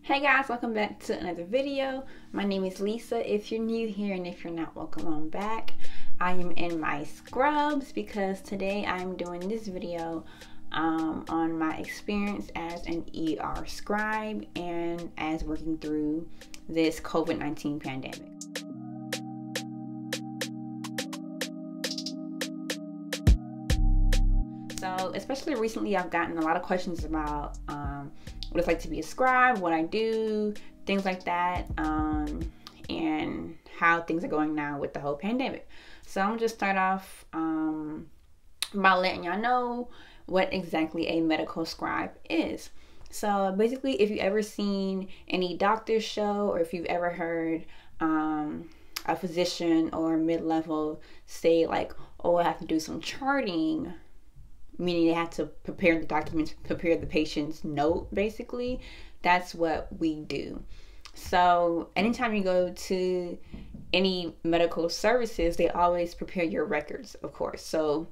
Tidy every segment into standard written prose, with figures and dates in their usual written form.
Hey guys, welcome back to another video. My name is Lisa if you're new here, and if you're not, welcome on back. I am in my scrubs because today I'm doing this video on my experience as an ER scribe and as working through this COVID-19 pandemic. So especially recently, I've gotten a lot of questions about what it's like to be a scribe, what I do, things like that, and how things are going now with the whole pandemic. So I'm gonna just start off by letting y'all know what exactly a medical scribe is. So basically, if you've ever seen any doctor's show, or if you've ever heard a physician or mid-level say like, oh, I have to do some charting, meaning they have to prepare the documents, prepare the patient's note, basically. That's what we do. So anytime you go to any medical services, they always prepare your records, of course. So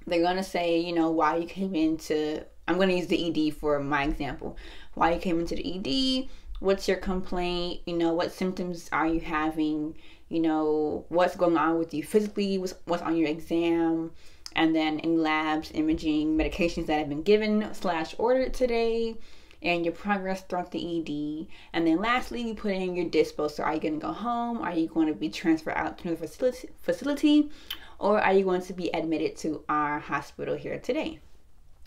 they're going to say, you know, why you came into, I'm going to use the ED for my example. Why you came into the ED, what's your complaint, you know, what symptoms are you having, you know, what's going on with you physically, what's on your exam, and then any labs, imaging, medications that have been given / ordered today, and your progress throughout the ED. And then lastly, you put in your dispo. So are you going to go home? Are you going to be transferred out to the facility? Or are you going to be admitted to our hospital here today?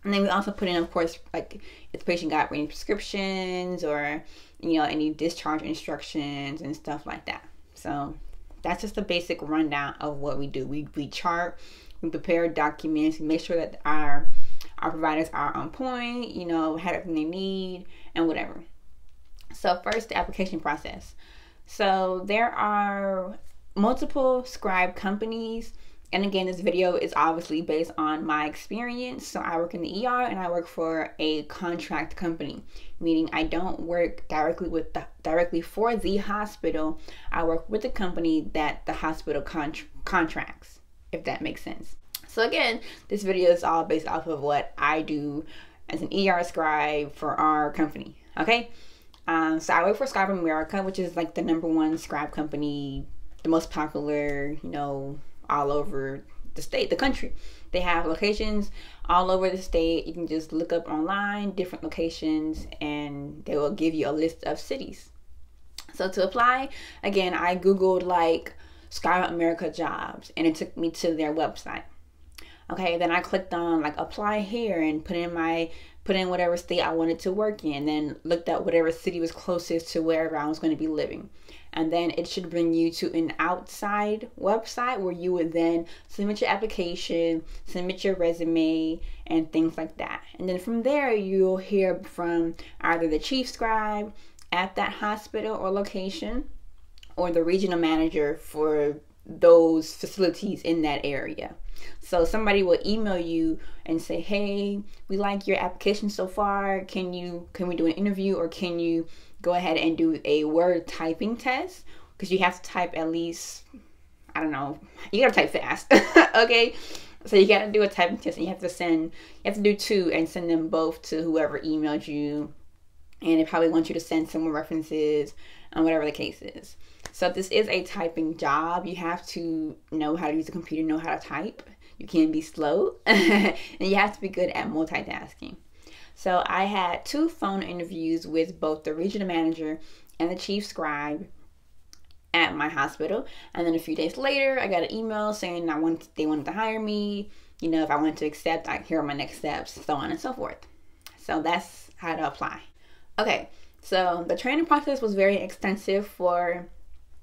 And then we also put in, of course, like if the patient got any prescriptions or, you know, any discharge instructions and stuff like that. So that's just a basic rundown of what we do. We chart, we prepare documents, we make sure that our providers are on point, you know, have everything they need and whatever. So first, the application process. So there are multiple scribe companies. And again, this video is obviously based on my experience. So I work in the ER and I work for a contract company, meaning I don't work directly for the hospital. I work with the company that the hospital contracts, if that makes sense. So again, this video is all based off of what I do as an ER scribe for our company. Okay, so I work for Scribe America, which is like the #1 scribe company, the most popular, you know, all over the state, the country. They have locations all over the state. You can just look up online different locations and they will give you a list of cities. So to apply, again, I googled like Scribe America jobs and it took me to their website. Okay, then I clicked on like apply here and put in whatever state I wanted to work in, then looked at whatever city was closest to wherever I was going to be living. And then it should bring you to an outside website where you would then submit your application, submit your resume, and things like that. And then from there, you'll hear from either the chief scribe at that hospital or location, or the regional manager for those facilities in that area. So somebody will email you and say, hey, we like your application so far. Can we do an interview, or can you go ahead and do a word typing test? Because you have to type at least, I don't know, you gotta type fast. Okay, so you gotta do a typing test, and you have to do 2 and send them both to whoever emailed you, and they probably want you to send some references and whatever the case is. So this is a typing job. You have to know how to use the computer, know how to type. You can't be slow, and you have to be good at multitasking. So I had 2 phone interviews with both the regional manager and the chief scribe at my hospital. And then a few days later, I got an email saying they wanted to hire me. You know, if I wanted to accept, here are my next steps, so on and so forth. So that's how to apply. Okay, so the training process was very extensive for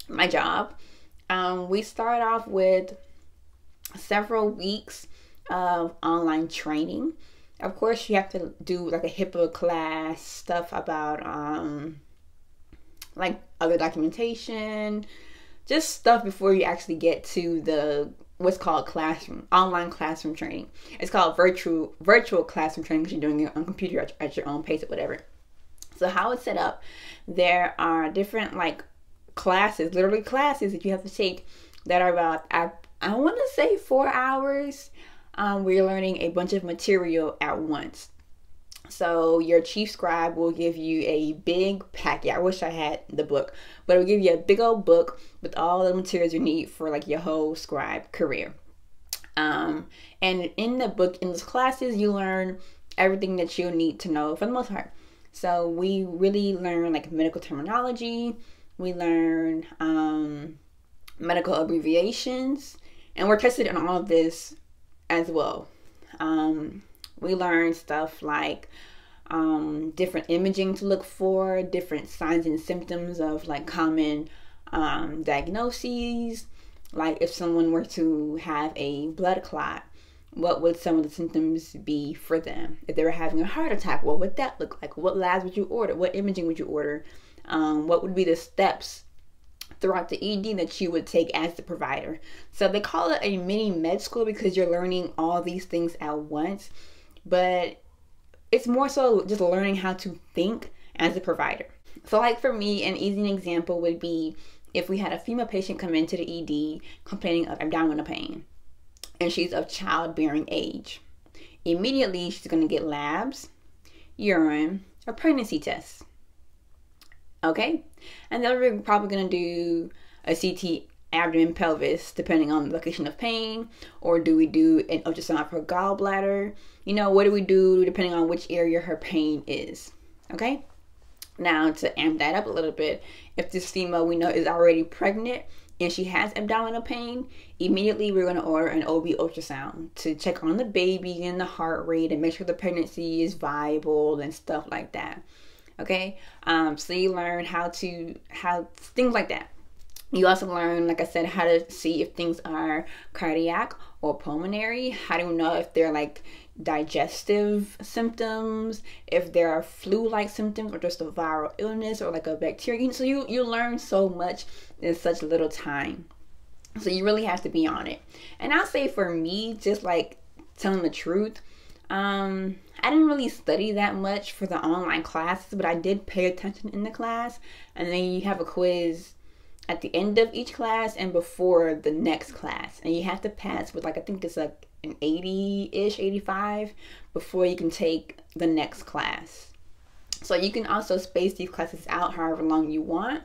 my job. We started off with several weeks of online training. Of course, you have to do like a HIPAA class, stuff about like other documentation, just stuff before you actually get to the what's called online classroom training. It's called virtual classroom training because you're doing it on computer at your own pace or whatever. So how it's set up, there are different like classes, literally classes that you have to take that are about, I want to say 4 hours, where you're learning a bunch of material at once. So your chief scribe will give you a big packet. I wish I had the book, but it'll give you a big old book with all the materials you need for like your whole scribe career. And in the book, in those classes, you learn everything that you'll need to know for the most part. So we really learn like medical terminology. We learn medical abbreviations, and we're tested on all of this as well. We learn stuff like different imaging to look for, different signs and symptoms of like common diagnoses. Like if someone were to have a blood clot, what would some of the symptoms be for them? If they were having a heart attack, what would that look like? What labs would you order? What imaging would you order? What would be the steps throughout the ED that you would take as the provider? So they call it a mini med school because you're learning all these things at once, but it's more so just learning how to think as a provider. So like for me, an easy example would be if we had a female patient come into the ED complaining of abdominal pain and she's of childbearing age. Immediately, she's going to get labs, urine, or pregnancy tests. Okay? And then we're probably going to do a CT abdomen pelvis depending on the location of pain, or do we do an ultrasound for gallbladder? You know, what do we do depending on which area her pain is? Okay? Now, to amp that up a little bit, if this female we know is already pregnant and she has abdominal pain, immediately we're going to order an OB ultrasound to check on the baby and the heart rate and make sure the pregnancy is viable and stuff like that. Okay, so you learn how things like that. You also learn, like I said, how to see if things are cardiac or pulmonary. How do you know if they're like digestive symptoms, if there are flu-like symptoms, or just a viral illness or like a bacteria. So you learn so much in such little time. So you really have to be on it. And I'll say for me, just like telling the truth, I didn't really study that much for the online classes, but I did pay attention in the class. And then you have a quiz at the end of each class and before the next class, and you have to pass with like, I think it's like an 80-ish, 85 before you can take the next class. So you can also space these classes out however long you want,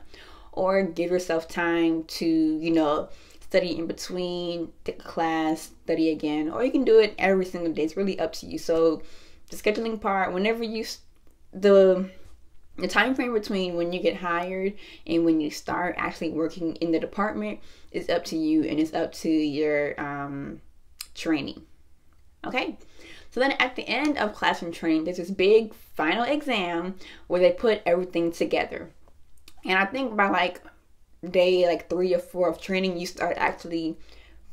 or give yourself time to, you know, study in between, take a class, study again, or you can do it every single day. It's really up to you. So the scheduling part, whenever you the time frame between when you get hired and when you start actually working in the department is up to you, and it's up to your training. Okay, so then at the end of classroom training, there's this big final exam where they put everything together. And I think by like day 3 or 4 of training, you start actually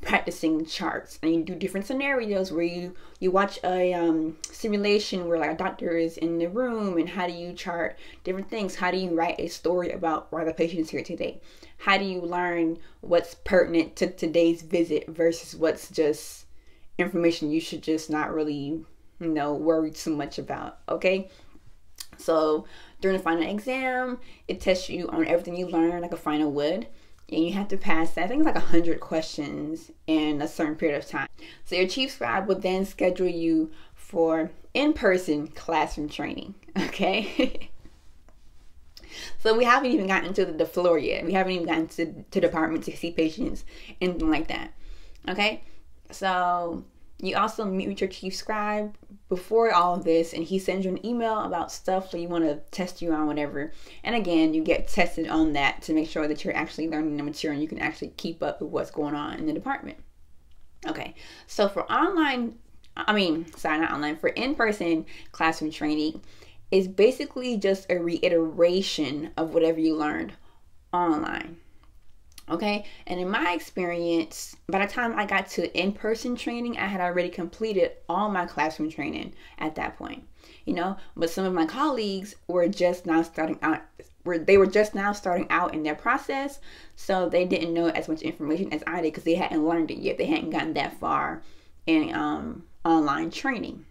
practicing charts, and you do different scenarios where you watch a simulation where like a doctor is in the room, and how do you chart different things? How do you write a story about why the patient is here today? How do you learn what's pertinent to today's visit versus what's just information you should just not really, you know, worry too much about? Okay, so during the final exam, it tests you on everything you learn like a final would. And you have to pass that. I think it's like 100 questions in a certain period of time. So your chief scribe will then schedule you for in-person classroom training. Okay. So we haven't even gotten to the floor yet. We haven't even gotten to department to see patients, anything like that. Okay. So you also meet with your chief scribe before all of this, and he sends you an email about stuff that you want to test you on, whatever. And again, you get tested on that to make sure that you're actually learning the material and you can actually keep up with what's going on in the department. Okay, so for for in-person classroom training, it's basically just a reiteration of whatever you learned online. Okay, and in my experience, by the time I got to in-person training, I had already completed all my classroom training at that point, you know. But some of my colleagues were just now starting out, in their process, so they didn't know as much information as I did because they hadn't learned it yet. They hadn't gotten that far in online training.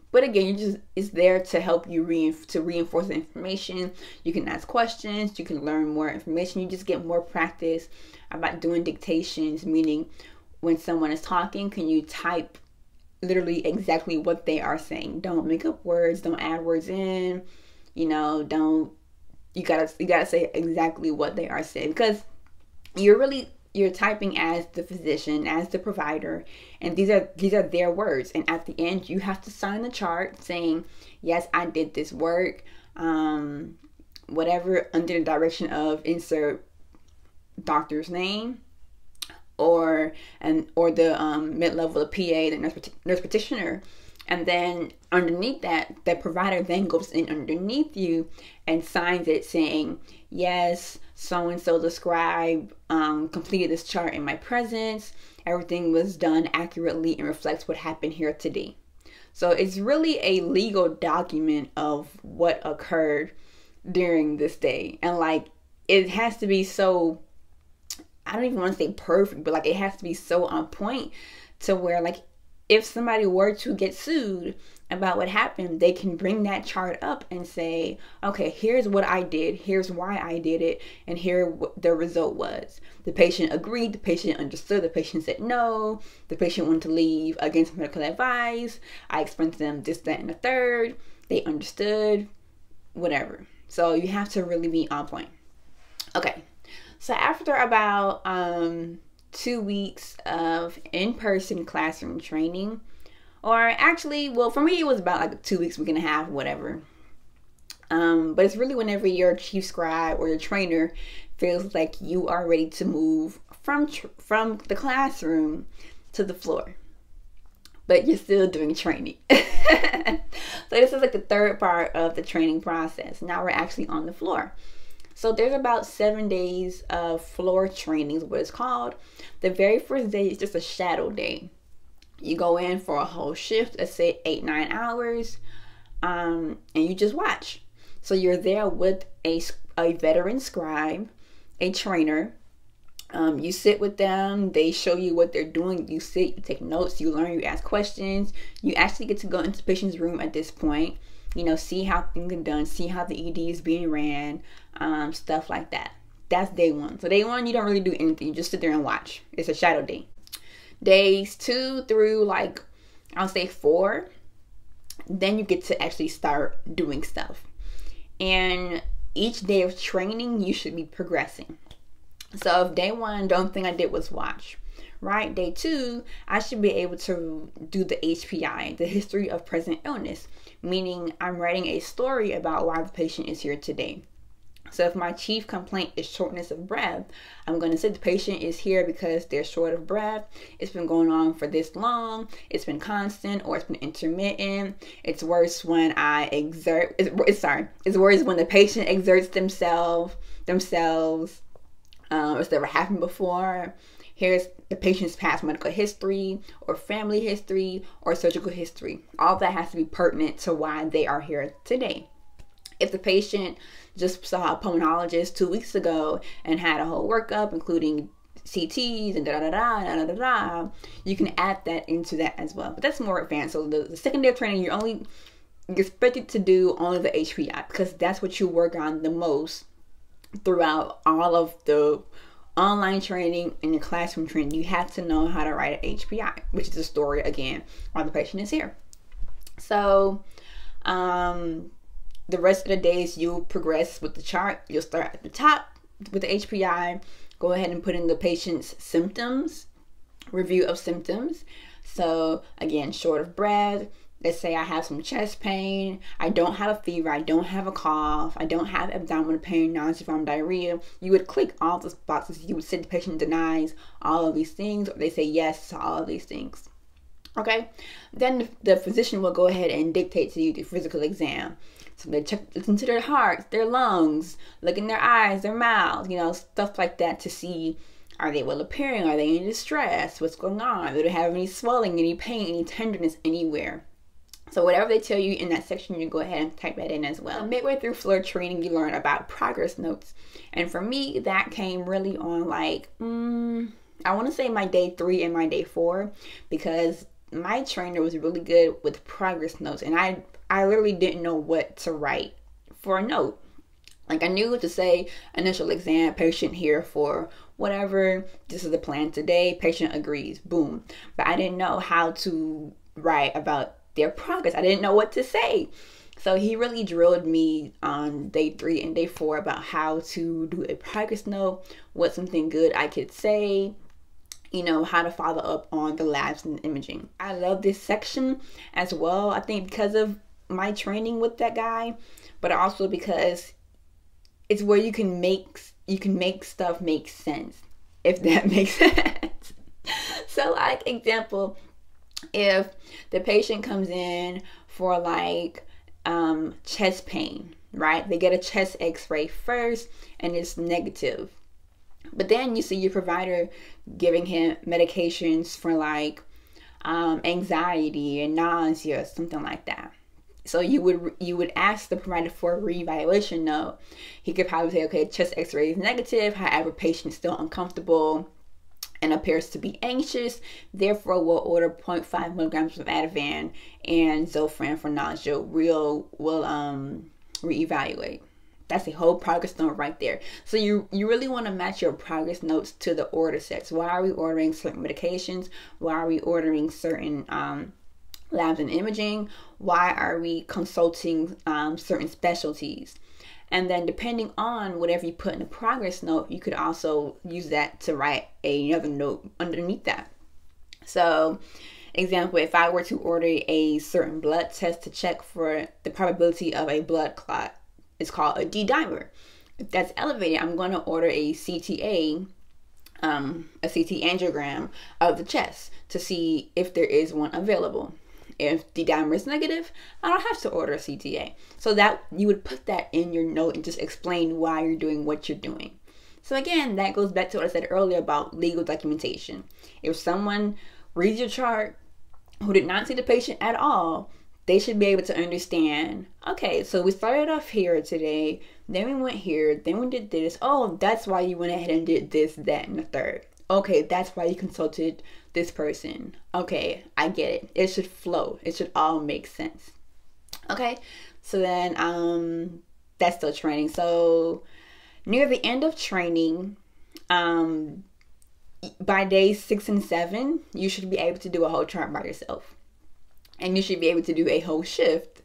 But again, it's there to help you reinforce the information. You can ask questions, you can learn more information, you just get more practice about doing dictations, meaning when someone is talking, can you type literally exactly what they are saying. Don't make up words. Don't add words in. You gotta say exactly what they are saying, because you're typing as the physician, as the provider, and these are their words. And at the end, you have to sign the chart saying, yes, I did this work, whatever, under the direction of insert doctor's name, or the mid-level, the PA, the nurse practitioner. And then underneath that, the provider then goes in underneath you and signs it saying, yes, so-and-so the scribe completed this chart in my presence. Everything was done accurately and reflects what happened here today. So it's really a legal document of what occurred during this day. And like, it has to be so, I don't even want to say perfect, but like, it has to be so on point to where, like, if somebody were to get sued about what happened, they can bring that chart up and say, okay, here's what I did, here's why I did it, and here what the result was. The patient agreed, the patient understood, the patient said no, the patient wanted to leave against medical advice, I explained to them this, that, and the third, they understood, whatever. So you have to really be on point. Okay, so after about 2 weeks of in-person classroom training, or actually, well, for me it was about like 2 weeks, week and a half, whatever. But it's really whenever your chief scribe or your trainer feels like you are ready to move from the classroom to the floor, but you're still doing training. So this is like the third part of the training process. Now we're actually on the floor. So there's about 7 days of floor training is what it's called. The very first day is just a shadow day. You go in for a whole shift, let's say 8-9 hours, and you just watch. So you're there with a veteran scribe, a trainer. You sit with them, they show you what they're doing, you sit, you take notes, you learn, you ask questions. You actually get to go into the patient's room at this point, see how things are done, see how the ED is being ran, stuff like that. That's day one. So day one, you don't really do anything, you just sit there and watch. It's a shadow day. Days 2 through like, I'll say 4, then you get to actually start doing stuff. And each day of training, you should be progressing. So if day 1, the only thing I did was watch, right? Day 2, I should be able to do the HPI, the history of present illness, meaning I'm writing a story about why the patient is here today. So if my chief complaint is shortness of breath, I'm going to say the patient is here because they're short of breath. It's been going on for this long. It's been constant, or it's been intermittent. It's worse when it's worse when the patient exerts themselves. It's never happened before. Here's the patient's past medical history, or family history, or surgical history. All that has to be pertinent to why they are here today. If the patient just saw a pulmonologist 2 weeks ago and had a whole workup, including CTs and you can add that into that as well. But that's more advanced. So the second day of training, you're expected to do only the HPI, because that's what you work on the most throughout all of the online training and the classroom training. You have to know how to write an HPI, which is a story again while the patient is here. So the rest of the days you'll progress with the chart. You'll start at the top with the HPI, go ahead and put in the patient's symptoms, review of symptoms. So again, short of breath. Let's say I have some chest pain, I don't have a fever, I don't have a cough, I don't have abdominal pain, nausea, vomiting, diarrhea. You would click all those boxes. You would say the patient denies all of these things, or they say yes to all of these things. Okay, then the physician will go ahead and dictate to you the physical exam. So they listen to their hearts, their lungs, look in their eyes, their mouths, stuff like that, to see, are they well appearing? Are they in distress? What's going on? Do they have any swelling, any pain, any tenderness anywhere? So whatever they tell you in that section, you go ahead and type that in as well. Midway through floor training, you learn about progress notes. And for me, that came really on like, I want to say my day 3 and my day 4, because my trainer was really good with progress notes. And I literally didn't know what to write for a note. Like, I knew what to say: initial exam, patient here for whatever, this is the plan today, patient agrees, boom. But I didn't know how to write about their progress. I didn't know what to say. So he really drilled me on day 3 and day 4 about how to do a progress note, what's something good I could say, you know, how to follow up on the labs and imaging. I love this section as well. I think because of my training with that guy, but also because it's where you can make stuff make sense, if that makes sense. So like example, if the patient comes in for like chest pain, right? They get a chest x-ray first and it's negative. But then you see your provider giving him medications for like anxiety and nausea, something like that. So you would ask the provider for a reevaluation note. He could probably say, okay, chest x-ray is negative, however, patient is still uncomfortable and appears to be anxious. Therefore, we'll order 0.5 milligrams of Ativan and Zofran for nausea. We'll reevaluate. That's a whole progress note right there. So you really want to match your progress notes to the order sets. Why are we ordering certain medications? Why are we ordering certain labs and imaging? Why are we consulting certain specialties? And then depending on whatever you put in the progress note, you could also use that to write another note underneath that. So example, if I were to order a certain blood test to check for the probability of a blood clot, it's called a D-dimer. If that's elevated, I'm going to order a CTA, a CT angiogram of the chest to see if there is one available. If D-dimer is negative, I don't have to order a CTA. So that you would put that in your note and just explain why you're doing what you're doing. So again, that goes back to what I said earlier about legal documentation. If someone reads your chart who did not see the patient at all, they should be able to understand, okay, so we started off here today, then we went here, then we did this. Oh, that's why you went ahead and did this, that, and the third. Okay, that's why you consulted this person. Okay, I get it. It should flow. It should all make sense. Okay, so then that's still training. So near the end of training, by days 6 and 7, you should be able to do a whole chart by yourself. And you should be able to do a whole shift,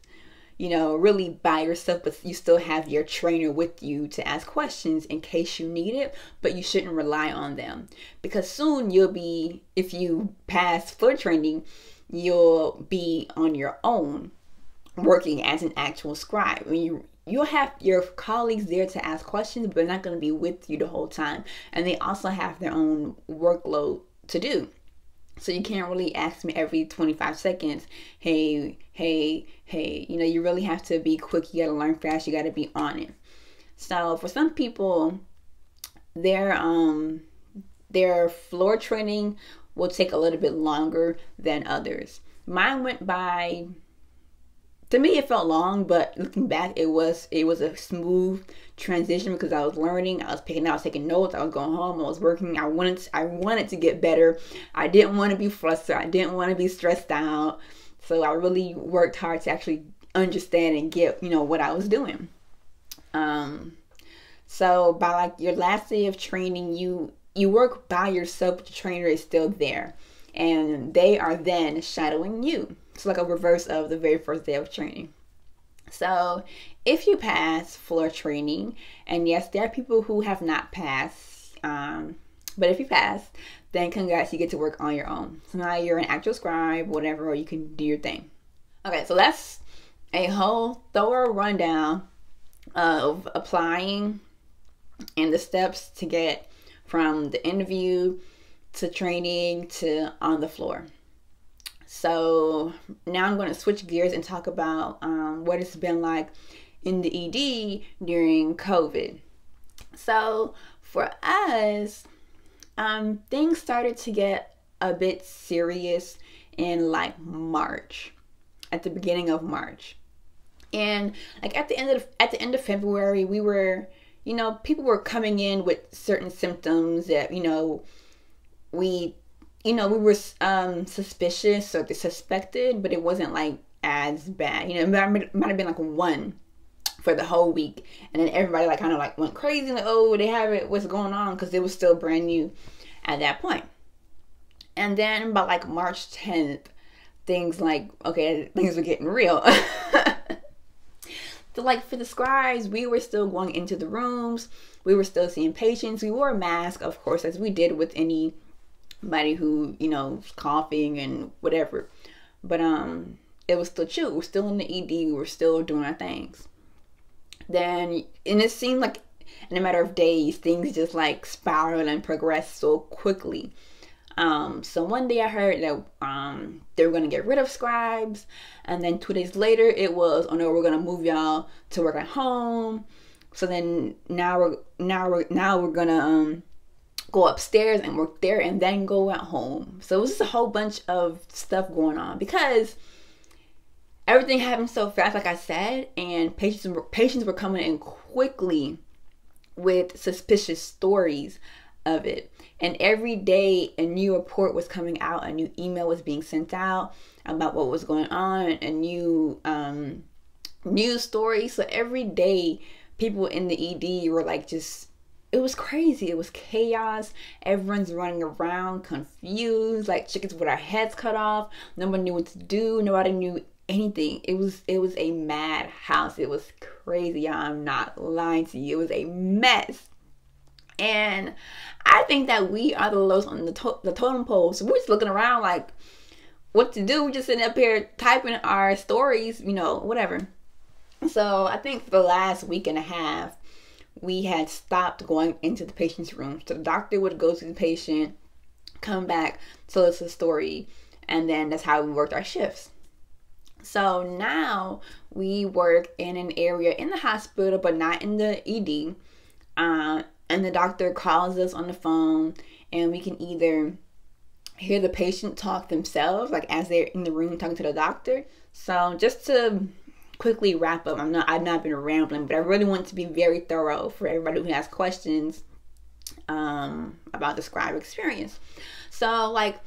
you know, really by yourself, but you still have your trainer with you to ask questions in case you need it, but you shouldn't rely on them. Because soon you'll be, if you pass floor training, you'll be on your own working as an actual scribe. You'll have your colleagues there to ask questions, but they're not going to be with you the whole time. And they also have their own workload to do. So you can't really ask me every 25 seconds, hey, you know, you really have to be quick. You got to learn fast. You got to be on it. So for some people, their floor training will take a little bit longer than others. Mine went by, to me it felt long, but looking back, it was a smooth transition because I was learning, I was taking notes, I was going home, I was working. I wanted to get better. I didn't want to be frustrated. I didn't want to be stressed out. So I really worked hard to actually understand and get, you know, what I was doing. So by like your last day of training, you work by yourself, but the trainer is still there, and they are then shadowing you. It's like a reverse of the very first day of training. So if you pass floor training, and yes, there are people who have not passed, but if you pass, then congrats, you get to work on your own. So now you're an actual scribe, whatever, or you can do your thing. Okay, so that's a whole thorough rundown of applying and the steps to get from the interview to training to on the floor. So now I'm going to switch gears and talk about what it's been like in the ED during COVID. So for us, things started to get a bit serious in like March, at the beginning of March. And like at the end of February, we were, you know, people were coming in with certain symptoms that, we were suspicious or suspected, but it wasn't like as bad. It might have been like one for the whole week, and then everybody like kind of like went crazy, like, oh, they have it, what's going on? Because it was still brand new at that point. And then by like March 10th, things like, okay, things were getting real. So like for the scribes, we were still going into the rooms. We were still seeing patients. We wore a mask, of course, as we did with anybody who, you know, was coughing and whatever. But it was still chill. We were still in the ED. We were still doing our things. Then, and it seemed like in a matter of days, things just like spiraled and progressed so quickly. So one day I heard that they were gonna get rid of scribes, and then 2 days later it was, oh no, we're gonna move y'all to work at home. So then now we're gonna go upstairs and work there, and then go at home. So it was just a whole bunch of stuff going on because everything happened so fast, like I said, and patients were coming in quickly with suspicious stories of it. And every day a new report was coming out, a new email was being sent out about what was going on, a new news story. So every day people in the ED were like, just, it was crazy. It was chaos. Everyone's running around confused, like chickens with our heads cut off. Nobody knew what to do. Nobody knew anything. It was a mad house. It was crazy. I'm not lying to you. It was a mess. And I think that we are the lowest on the totem pole. So we're just looking around like what to do. We're just sitting up here typing our stories, you know, whatever. So I think for the last week and a half, we had stopped going into the patient's room. So the doctor would go to the patient, come back, tell us a story, and then that's how we worked our shifts. So now we work in an area in the hospital, but not in the ED. And the doctor calls us on the phone, and we can either hear the patient talk themselves, like as they're in the room talking to the doctor. So just to quickly wrap up, I've not been rambling, but I really want to be very thorough for everybody who has questions about the scribe experience. So like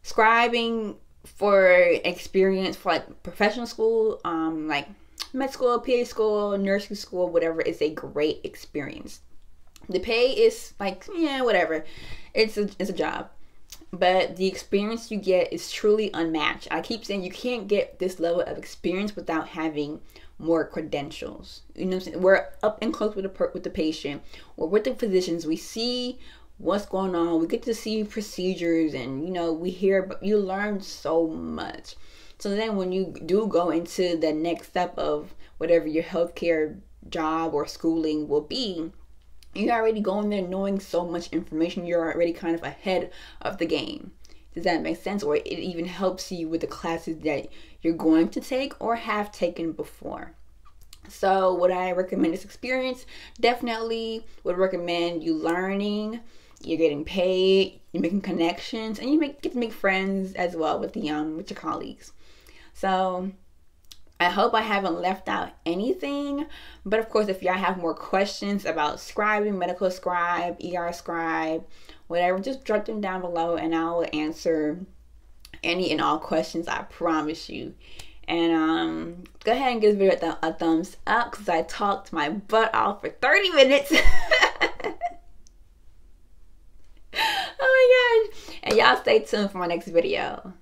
scribing for experience for like professional school, like med school, PA school, nursing school, whatever, is a great experience. The pay is like, yeah, whatever. It's a job. But the experience you get is truly unmatched. I keep saying you can't get this level of experience without having more credentials. You know what I'm saying? We're up and close with the patient. We're with the physicians. We see what's going on. We get to see procedures, and you know, we hear, but you learn so much. So then when you do go into the next step of whatever your healthcare job or schooling will be, you're already going there knowing so much information. You're already kind of ahead of the game. Does that make sense? Or it even helps you with the classes that you're going to take or have taken before. So would I recommend this experience? Definitely would recommend you learning. You're getting paid. You're making connections, and you get to make friends as well with your colleagues. So I hope I haven't left out anything, but of course, if y'all have more questions about scribing, medical scribe, ER scribe, whatever, just drop them down below and I will answer any and all questions, I promise you. And go ahead and give this video a thumbs up because I talked my butt off for 30 minutes. Oh my gosh. And y'all stay tuned for my next video.